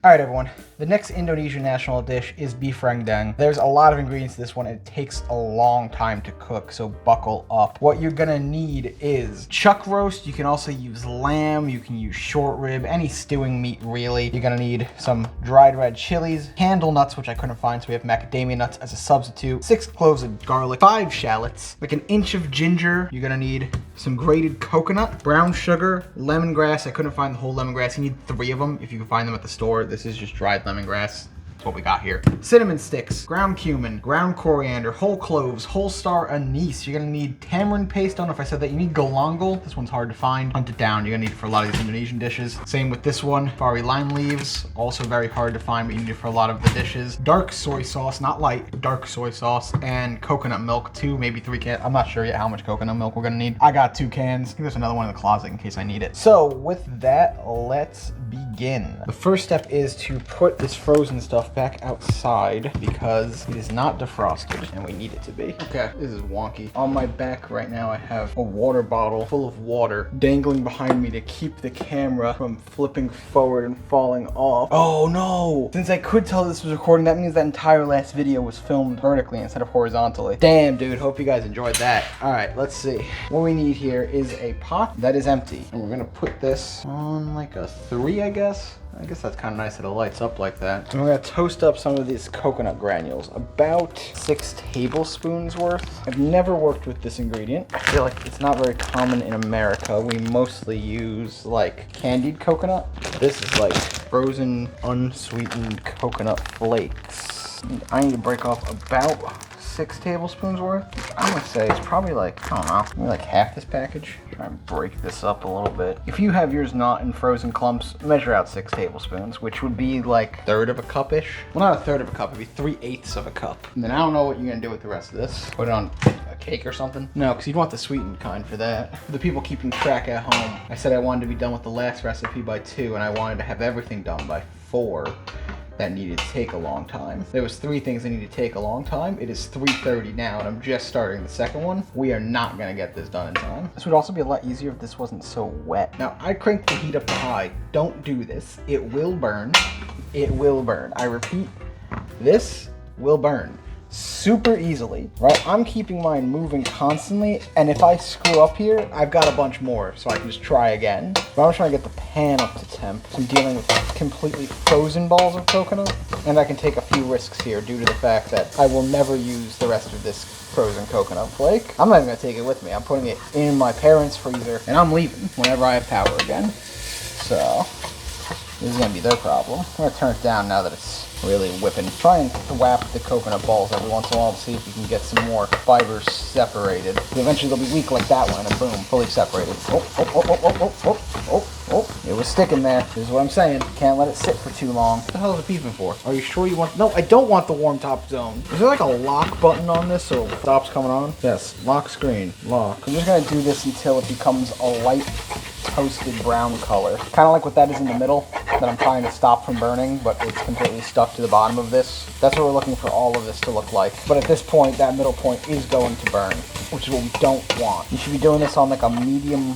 Alright everyone, the next Indonesian national dish is beef rendang. There's a lot of ingredients to this one and it takes a long time to cook, so buckle up. What you're gonna need is chuck roast. You can also use lamb, you can use short rib, any stewing meat really. You're gonna need some dried red chilies, handle nuts, which I couldn't find, so we have macadamia nuts as a substitute, 6 cloves of garlic, 5 shallots, like an inch of ginger. You're gonna need some grated coconut, brown sugar, lemongrass. I couldn't find the whole lemongrass. You need 3 of them if you can find them at the store. This is just dried lemongrass. That's what we got here. Cinnamon sticks, ground cumin, ground coriander, whole cloves, whole star anise. You're gonna need tamarind paste. I don't know if I said that. You need galangal. This one's hard to find. Hunt it down. You're gonna need it for a lot of these Indonesian dishes. Same with this one. Bari lime leaves. Also very hard to find, but you need it for a lot of the dishes. Dark soy sauce, not light, dark soy sauce, and coconut milk, 2, maybe 3 cans. I'm not sure yet how much coconut milk we're gonna need. I got 2 cans. I think there's another one in the closet in case I need it. So with that, let's begin. The first step is to put this frozen stuff back outside because it is not defrosted and we need it to be. Okay, this is wonky. On my back right now I have a water bottle full of water dangling behind me to keep the camera from flipping forward and falling off. Oh no! Since I could tell this was recording, that means that entire last video was filmed vertically instead of horizontally. Damn dude, hope you guys enjoyed that. Alright, let's see. What we need here is a pot that is empty. And we're gonna put this on like a 3, I guess. I guess that's kind of nice that it lights up like that. And we're gonna toast up some of these coconut granules, about 6 tablespoons worth. I've never worked with this ingredient. I feel like it's not very common in America. We mostly use like candied coconut. This is like frozen, unsweetened coconut flakes. I need to break off about 6 tablespoons worth, which I'm gonna say is probably like, I don't know, maybe like half this package. Try and break this up a little bit. If you have yours not in frozen clumps, measure out 6 tablespoons, which would be like 1/3 of a cup-ish. Well, not 1/3 of a cup, it'd be 3/8 of a cup. And then I don't know what you're gonna do with the rest of this. Put it on a cake or something? No, because you'd want the sweetened kind for that. For the people keeping track at home, I said I wanted to be done with the last recipe by 2, and I wanted to have everything done by 4. That needed to take a long time. There was 3 things that needed to take a long time. It is 3:30 now and I'm just starting the second one. We are not gonna get this done in time. This would also be a lot easier if this wasn't so wet. Now I cranked the heat up to high. Don't do this. It will burn. It will burn. I repeat, this will burn super easily, right? I'm keeping mine moving constantly, and if I screw up here, I've got a bunch more, so I can just try again. But I'm trying to get the pan up to temp. So I'm dealing with completely frozen balls of coconut, and I can take a few risks here due to the fact that I will never use the rest of this frozen coconut flake. I'm not even gonna take it with me. I'm putting it in my parents' freezer, and I'm leaving whenever I have power again. So this is gonna be their problem. I'm gonna turn it down now that it's really whipping. Try and thwap the coconut balls every once in a while to see if you can get some more fibers separated. Eventually they'll be weak like that one, and boom, fully separated. Oh, it was sticking there. This is what I'm saying. Can't let it sit for too long. What the hell is it beeping for? Are you sure you want... No, I don't want the warm top zone. Is there like a lock button on this so it stops coming on? Yes, lock screen, lock. I'm just gonna do this until it becomes a light toasted brown color. Kind of like what that is in the middle that I'm trying to stop from burning, but it's completely stuck to the bottom of this. That's what we're looking for all of this to look like. But at this point, that middle point is going to burn, which is what we don't want. You should be doing this on like a medium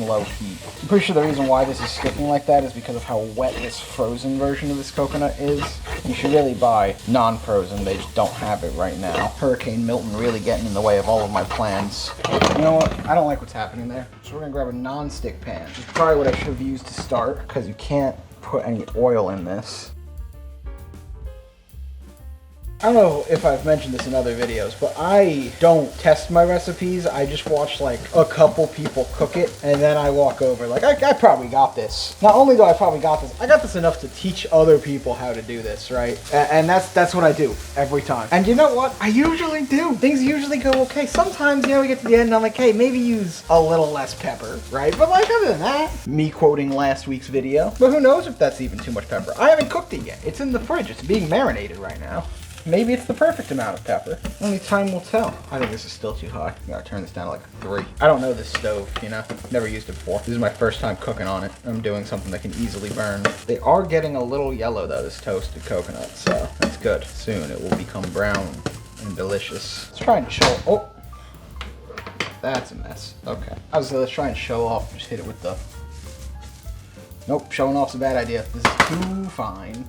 low heat. I'm pretty sure the reason why this is sticking like that is because of how wet this frozen version of this coconut is. You should really buy non-frozen. They just don't have it right now. Hurricane Milton really getting in the way of all of my plans. You know what? I don't like what's happening there. So we're gonna grab a non-stick pan. This is probably what I should have used to start because you can't put any oil in this. I don't know if I've mentioned this in other videos, but I don't test my recipes. I just watch like a couple people cook it, and then I walk over like, I probably got this. Not only do I probably got this, I got this enough to teach other people how to do this, right? And that's what I do every time. And you know what? I usually do. Things usually go okay. Sometimes, you know, we get to the end and I'm like, hey, maybe use a little less pepper, right? But like other than that, me quoting last week's video, but who knows if that's even too much pepper. I haven't cooked it yet. It's in the fridge. It's being marinated right now. Maybe it's the perfect amount of pepper. Only time will tell. I think this is still too high. I gotta turn this down to like a 3. I don't know this stove, you know? Never used it before. This is my first time cooking on it. I'm doing something that can easily burn. They are getting a little yellow though, this toasted coconut, so that's good. Soon it will become brown and delicious. Let's try and show, oh, that's a mess. Okay. Let's try and show off. Just hit it with the Nope, showing off's a bad idea. This is too fine.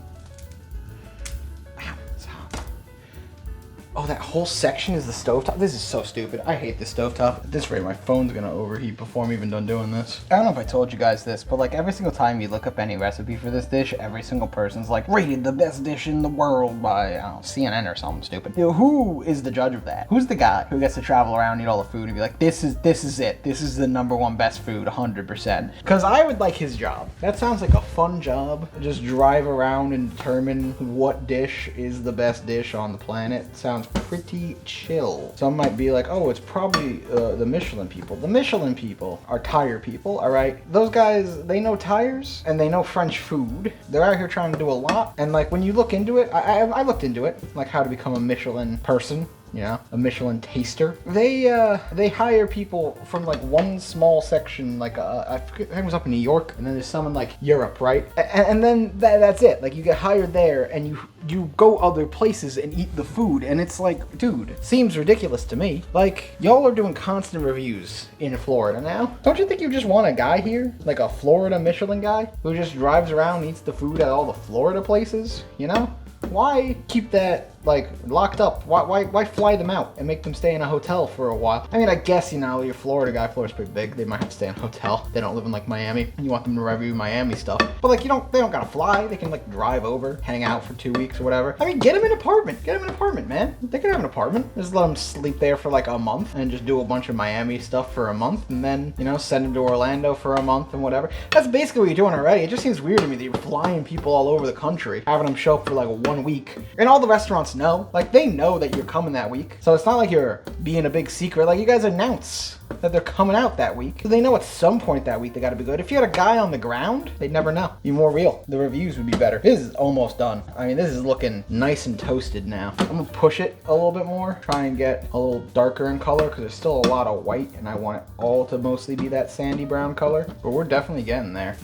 Oh, that whole section is the stovetop? This is so stupid. I hate this stovetop. At this rate, my phone's gonna overheat before I'm even done doing this. I don't know if I told you guys this, but like every single time you look up any recipe for this dish, every single person's like, rated the best dish in the world by, I don't know, CNN or something stupid. You know, who is the judge of that? Who's the guy who gets to travel around, eat all the food, and be like, this is it. This is the #1 best food, 100%. Because I would like his job. That sounds like a fun job. Just drive around and determine what dish is the best dish on the planet. Sounds pretty chill. Some might be like, oh, it's probably the Michelin people. The Michelin people are tire people, all right? Those guys, they know tires and they know French food. They're out here trying to do a lot. And like when you look into it, I looked into it, like how to become a Michelin person. You know, a Michelin taster. They hire people from like one small section, like I forget, it was up in New York, and then there's some in like Europe, right? And then that's it. Like you get hired there, and you go other places and eat the food, and it's like, dude, it seems ridiculous to me. Like y'all are doing constant reviews in Florida now. Don't you think you just want a guy here, like a Florida Michelin guy, who just drives around and eats the food at all the Florida places? You know? Why keep that like locked up? Why fly them out and make them stay in a hotel for a while? I mean, I guess, you know, you're a Florida guy. Florida's pretty big. They might have to stay in a hotel. They don't live in like Miami, and you want them to review Miami stuff. But like, they don't gotta fly. They can like drive over, hang out for 2 weeks or whatever. I mean, get them an apartment. Get them an apartment, man. They can have an apartment. Just let them sleep there for like a month and just do a bunch of Miami stuff for a month, and then, you know, send them to Orlando for a month and whatever. That's basically what you're doing already. It just seems weird to me that you're flying people all over the country, having them show up for like 1 week. And all the restaurants know, like they know that you're coming that week. So it's not like you're being a big secret. Like you guys announce that they're coming out that week. So they know at some point that week they gotta be good. If you had a guy on the ground, they'd never know. Be more real. The reviews would be better. This is almost done. I mean, this is looking nice and toasted now. I'm gonna push it a little bit more, try and get a little darker in color because there's still a lot of white and I want it all to mostly be that sandy brown color. But we're definitely getting there.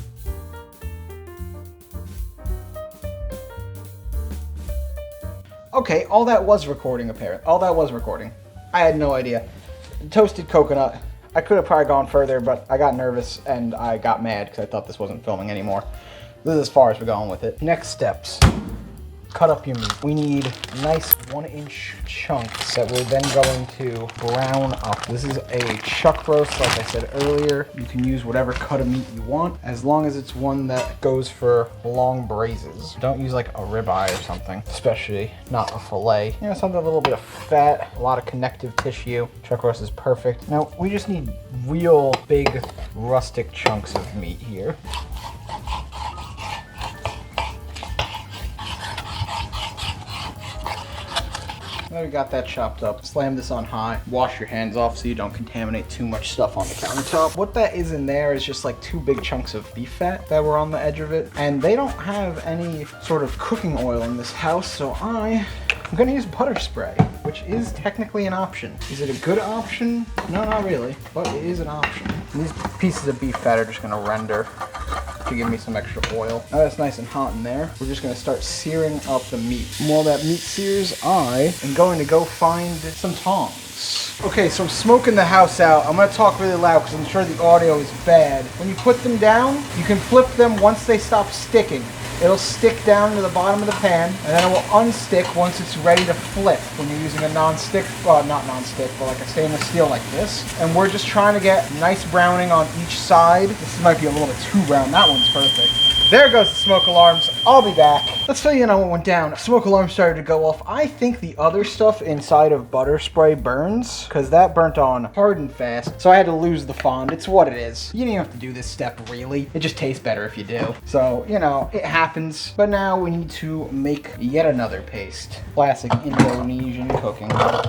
Okay, all that was recording apparently. All that was recording. I had no idea. Toasted coconut. I could have probably gone further, but I got nervous and I got mad because I thought this wasn't filming anymore. This is as far as we're going with it. Next steps. Cut up your meat. We need nice 1-inch chunks that we're then going to brown up. This is a chuck roast, like I said earlier. You can use whatever cut of meat you want, as long as it's one that goes for long braises. Don't use like a ribeye or something, especially not a fillet. You know, something a little bit of fat, a lot of connective tissue. Chuck roast is perfect. Now, we just need real big rustic chunks of meat here. Now we got that chopped up. Slam this on high. Wash your hands off so you don't contaminate too much stuff on the countertop. What that is in there is just like 2 big chunks of beef fat that were on the edge of it. And they don't have any sort of cooking oil in this house, so I'm gonna use butter spray, which is technically an option. Is it a good option? No, not really, but it is an option. And these pieces of beef fat are just gonna render to give me some extra oil. Now that's nice and hot in there. We're just gonna start searing up the meat. While that meat sears, I am going to go find some tongs. Okay, so I'm smoking the house out. I'm gonna talk really loud because I'm sure the audio is bad. When you put them down, you can flip them once they stop sticking. It'll stick down to the bottom of the pan, and then it will unstick once it's ready to flip when you're using a non-stick, not non-stick, but like a stainless steel like this. And we're just trying to get nice browning on each side. This might be a little bit too brown. That one's perfect. There goes the smoke alarms. I'll be back. Let's tell you what went down. Smoke alarm started to go off. I think the other stuff inside of butter spray burns because that burnt on hard and fast. So I had to lose the fond. It's what it is. You don't even have to do this step really. It just tastes better if you do. So, you know, it happens. But now we need to make yet another paste. Classic Indonesian cooking.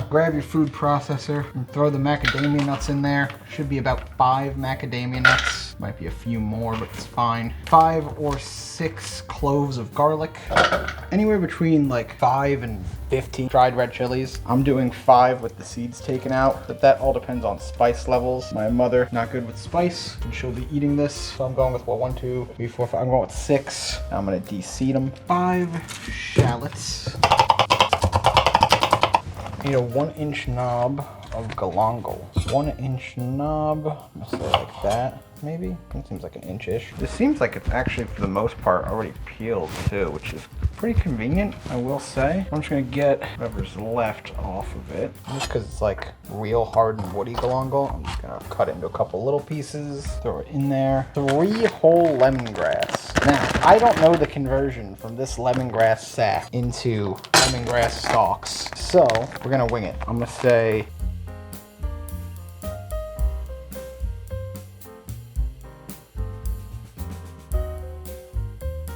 Grab your food processor and throw the macadamia nuts in there. Should be about 5 macadamia nuts. Might be a few more, but it's fine. 5 or 6 cloves of garlic. Anywhere between like 5 and 15 dried red chilies. I'm doing 5 with the seeds taken out, but that all depends on spice levels. My mother, not good with spice, and she'll be eating this. So I'm going with what, 1, 2, 3, 4, 5. I'm going with 6. Now I'm gonna de-seed them. 5 shallots. Need a 1-inch knob of galangal. 1-inch knob, I'm gonna say like that. maybe? It seems like an inch-ish. This seems like it's actually, for the most part, already peeled too, which is pretty convenient, I will say. I'm just gonna get whatever's left off of it. Just because it's like real hard and woody galangal, I'm just gonna cut it into a couple little pieces, throw it in there. 3 whole lemongrass. Now, I don't know the conversion from this lemongrass sack into lemongrass stalks, so we're gonna wing it. I'm gonna say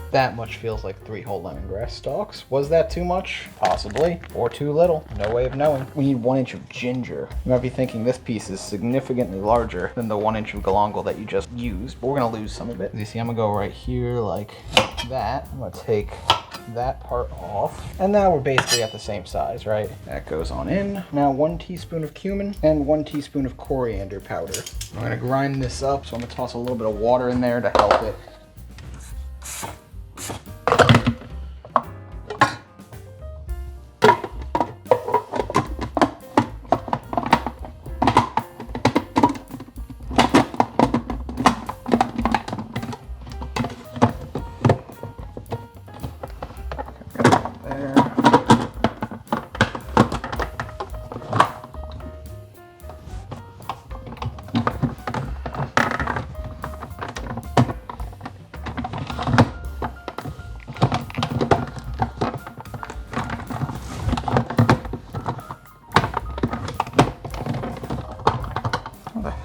that much feels like 3 whole lemongrass stalks. Was that too much? Possibly. Or too little. No way of knowing. We need 1 inch of ginger. You might be thinking this piece is significantly larger than the 1 inch of galangal that you just used, but we're gonna lose some of it. You see, I'm gonna go right here like that. I'm gonna take that part off. And now we're basically at the same size, right? That goes on in. Now 1 teaspoon of cumin and 1 teaspoon of coriander powder. I'm gonna grind this up, so I'm gonna toss a little bit of water in there to help it.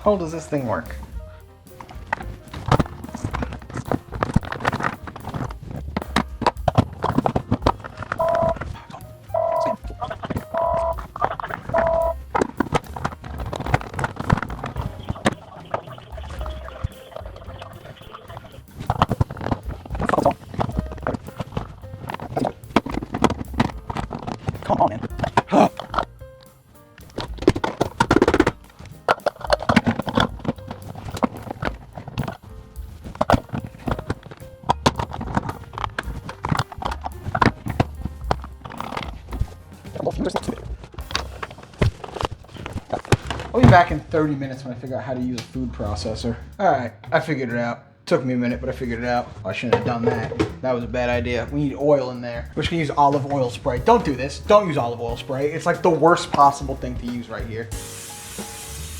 How does this thing work? Come on, man. I'll be back in 30 minutes when I figure out how to use a food processor. Alright, I figured it out. Took me a minute, but I figured it out. I shouldn't have done that. That was a bad idea. We need oil in there. We're just gonna use olive oil spray. Don't do this. Don't use olive oil spray. It's like the worst possible thing to use right here.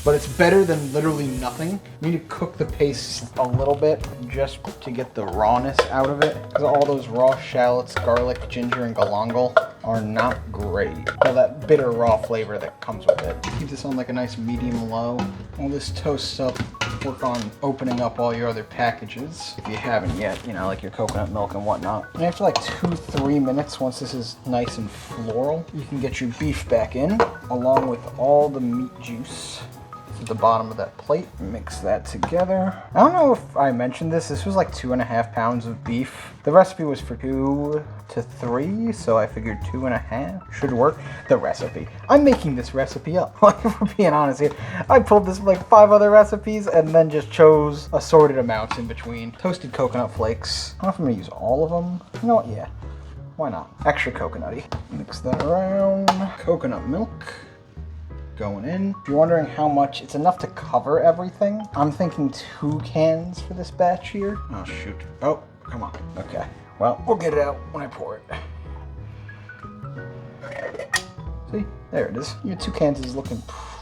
But it's better than literally nothing. We need to cook the paste a little bit just to get the rawness out of it. Because all those raw shallots, garlic, ginger, and galangal are not great. All that bitter raw flavor that comes with it. Keep this on like a nice medium low. While this toasts up, work on opening up all your other packages. If you haven't yet, you know, like your coconut milk and whatnot. And after like 2-3 minutes, once this is nice and floral, you can get your beef back in, along with all the meat juice. At the bottom of that plate, mix that together. I don't know if I mentioned this. This was like 2.5 pounds of beef. The recipe was for 2 to 3, so I figured 2.5 should work. The recipe. I'm making this recipe up. Like, if we're being honest here, I pulled this from like 5 other recipes and then just chose assorted amounts in between. Toasted coconut flakes. I don't know if I'm gonna use all of them. You know what? Yeah. Why not? Extra coconutty. Mix that around. Coconut milk. Going in. If you're wondering how much, it's enough to cover everything. I'm thinking 2 cans for this batch here. Oh shoot. Oh, come on. Okay. Well, we'll get it out when I pour it. See? There it is. Your 2 cans is looking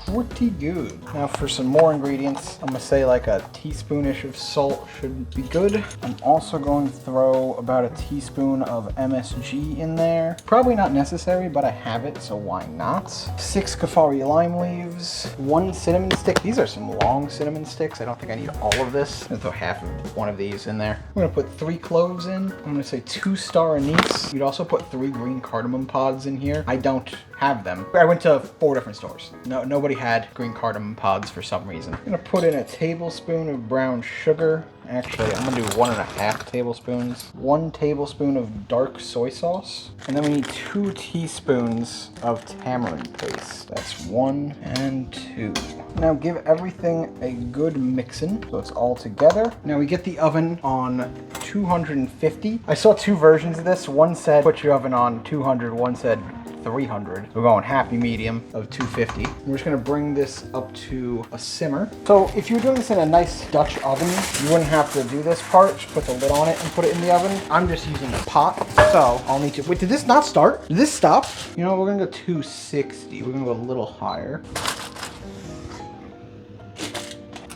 pretty good. Now for some more ingredients, I'm gonna say like a teaspoonish of salt should be good. I'm also going to throw about a teaspoon of MSG in there. Probably not necessary, but I have it, so why not? 6 kaffir lime leaves, 1 cinnamon stick. These are some long cinnamon sticks. I don't think I need all of this. I'm gonna throw half of one of these in there. I'm gonna put 3 cloves in. I'm gonna say 2 star anise. You'd also put 3 green cardamom pods in here. I don't have them. I went to 4 different stores. Nobody had green cardamom pods for some reason. I'm gonna put in a tablespoon of brown sugar. Actually, I'm gonna do 1.5 tablespoons. 1 tablespoon of dark soy sauce. And then we need 2 teaspoons of tamarind paste. That's 1 and 2. Now give everything a good mixin' so it's all together. Now we get the oven on 250. I saw 2 versions of this. One said put your oven on 200, one said 300. We're going happy medium of 250. We're just gonna bring this up to a simmer. So if you were doing this in a nice Dutch oven, you wouldn't have to do this part. Just put the lid on it and put it in the oven. I'm just using a pot, so I'll need to, wait, did this not start? Did this stop? You know, we're gonna go 260. We're gonna go a little higher.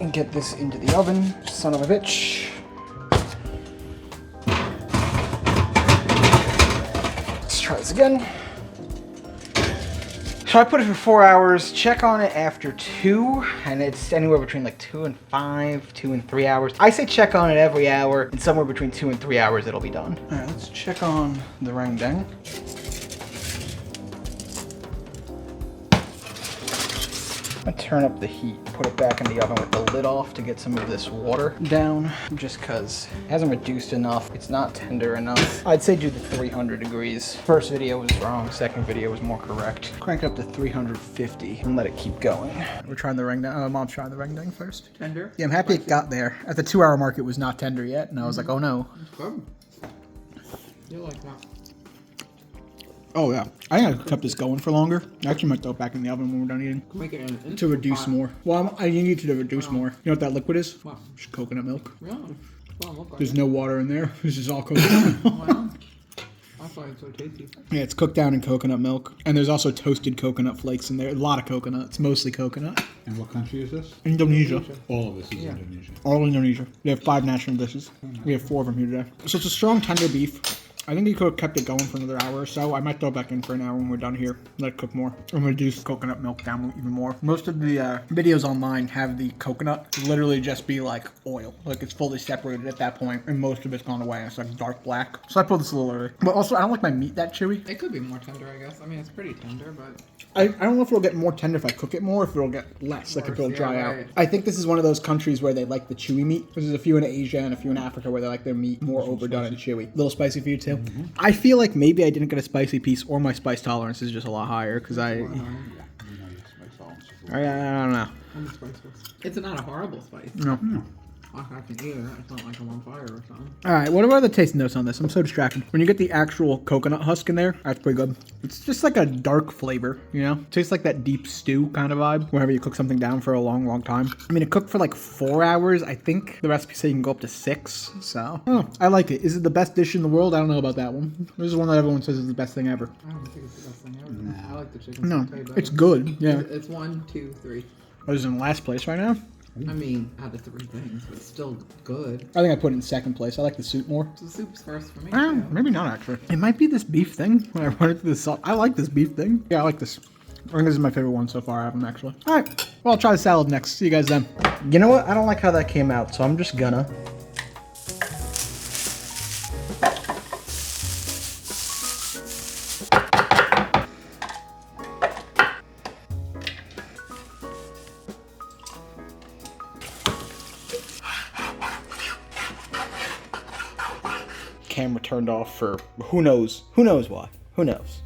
And get this into the oven, son of a bitch. Let's try this again. So I put it for 4 hours, check on it after 2, and it's anywhere between like 2 and 5, 2 and 3 hours. I say check on it every hour, and somewhere between 2 and 3 hours it'll be done. All right, let's check on the rendang. I'm gonna turn up the heat, put it back in the oven with the lid off to get some of this water down, just cause it hasn't reduced enough. It's not tender enough. I'd say do the 300 degrees. First video was wrong, second video was more correct. Crank it up to 350 and let it keep going. We're trying the rendang, Mom's trying the rendang first. Tender? Yeah, I'm happy it got there. At the 2 hour mark, it was not tender yet, and I was like, oh no. It's good. You like that? Oh yeah, I think I kept this going for longer. I actually might throw it back in the oven when we're done eating. Make it in To reduce more. Well, I need to reduce more. You know what that liquid is? What? Just coconut milk. Really? Well, look like There's no water in there. This is all coconut milk. Wow. That's why it's so tasty. Yeah, it's cooked down in coconut milk. And there's also toasted coconut flakes in there. A lot of coconut. It's mostly coconut. And what country is this? Indonesia. All of this is Indonesia. All Indonesia. They have 5 national dishes. We have 4 of them here today. So it's a strong, tender beef. I think you could have kept it going for another hour or so. I might throw it back in for an hour when we're done here. Let it cook more. I'm gonna reduce coconut milk down even more. Most of the videos online have the coconut literally just be like oil. Like it's fully separated at that point, and most of it's gone away. It's like dark black. So I pulled this a little early. But also, I don't like my meat that chewy. It could be more tender, I guess. I mean, it's pretty tender, but... I don't know if it'll get more tender if I cook it more, or if it'll get less, like if it'll dry out. I think this is one of those countries where they like the chewy meat. There's a few in Asia and a few in Africa where they like their meat more overdone and chewy. A little spicy for you too? Mm-hmm. I feel like maybe I didn't get a spicy piece, or my spice tolerance is just a lot higher, because I don't know. It's not a horrible spice. No. I can eat it. It's not like I'm on fire or something. Alright, what are the taste notes on this? I'm so distracted. When you get the actual coconut husk in there, that's pretty good. It's just like a dark flavor, you know? It tastes like that deep stew kind of vibe, whenever you cook something down for a long, long time. I mean, it cooked for like 4 hours. I think the recipe says you can go up to 6, so... Oh, I like it. Is it the best dish in the world? I don't know about that one. This is one that everyone says is the best thing ever. I don't think it's the best thing ever. I like the chicken No, satay better. it's good, yeah. It's 1, 2, 3. I was in last place right now. I mean, out of 3 things, but it's still good. I think I put it in second place. I like the soup more. So the soup's first for me. Maybe not actually. It might be this beef thing when I run it through the salt. I like this beef thing. Yeah, I like this. I think this is my favorite one so far. I have them actually. All right. Well, I'll try the salad next. See you guys then. You know what? I don't like how that came out, so I'm just gonna. Camera turned off for who knows why. Who knows?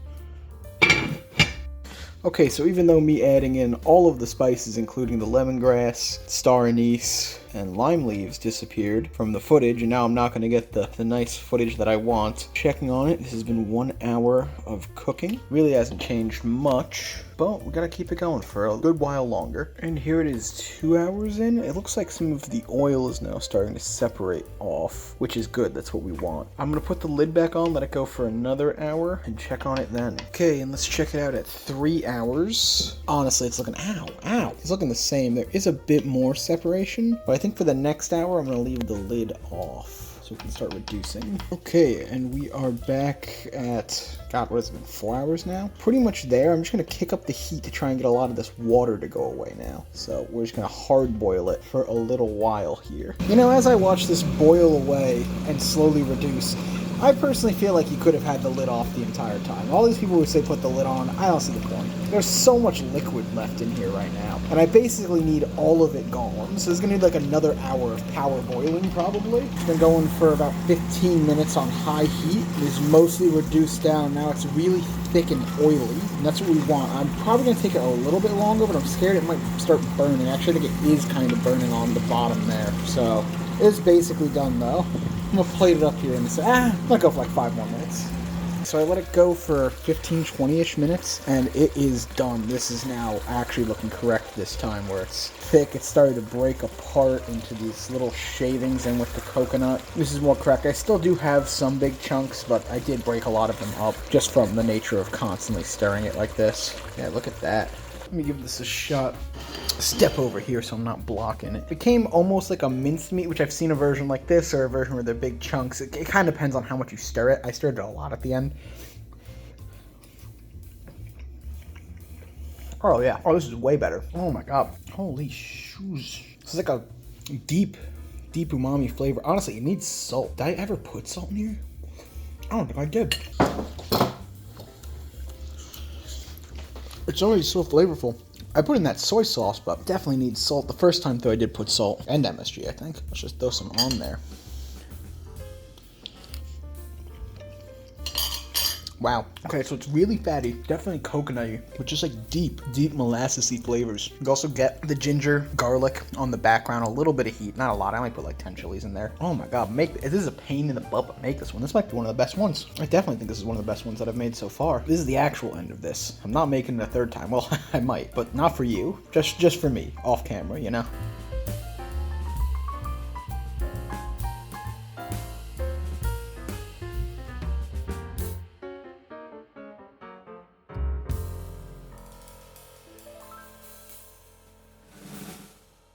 Okay, so even though me adding in all of the spices, including the lemongrass, star anise, and lime leaves disappeared from the footage, and now I'm not going to get the nice footage that I want. Checking on it, this has been 1 hour of cooking. Really hasn't changed much, but we got to keep it going for a good while longer. And here it is 2 hours in. It looks like some of the oil is now starting to separate off, which is good. That's what we want. I'm going to put the lid back on, let it go for another hour, and check on it then. Okay, and let's check it out at 3 hours. Honestly, it's looking, ow. It's looking the same. There is a bit more separation, but I think for the next hour, I'm going to leave the lid off so we can start reducing. Okay, and we are back at, God, what has it been, 4 hours now? Pretty much there. I'm just going to kick up the heat to try and get a lot of this water to go away now. So we're just going to hard boil it for a little while here. You know, as I watch this boil away and slowly reduce, I personally feel like you could have had the lid off the entire time. All these people who say put the lid on, I don't see the point. There's so much liquid left in here right now, and I basically need all of it gone. So it's gonna need like another hour of power boiling probably. It's been going for about 15 minutes on high heat. It is mostly reduced down. Now it's really thick and oily, and that's what we want. I'm probably gonna take it a little bit longer, but I'm scared it might start burning. Actually, I think it is kind of burning on the bottom there. So it's basically done though. I'm gonna plate it up here and say, I'm gonna go for like 5 more minutes. So I let it go for 15, 20-ish minutes, and it is done. This is now actually looking correct this time, where it's thick. It started to break apart into these little shavings in with the coconut. This is more correct. I still do have some big chunks, but I did break a lot of them up just from the nature of constantly stirring it like this. Yeah, look at that. Let me give this a shot. Step over here so I'm not blocking it. It became almost like a mincemeat, which I've seen a version like this or a version where they're big chunks. It kind of depends on how much you stir it. I stirred it a lot at the end. Oh yeah. Oh, this is way better. Oh my god. Holy shoes. This is like a deep umami flavor. Honestly, it needs salt. Did I ever put salt in here? I don't think I did. It's already so flavorful. I put in that soy sauce, but definitely needs salt. The first time, though, I did put salt and MSG, I think. Let's just throw some on there. Wow. Okay, so it's really fatty, definitely coconutty, but just like deep molassesy flavors. You also get the ginger, garlic on the background, a little bit of heat, not a lot. I only put like 10 chilies in there. Oh my god, this is a pain in the butt, but make this one. This might be one of the best ones. I definitely think this is one of the best ones that I've made so far. This is the actual end of this. I'm not making it a third time. Well, I might, but not for you. Just for me, off camera, you know?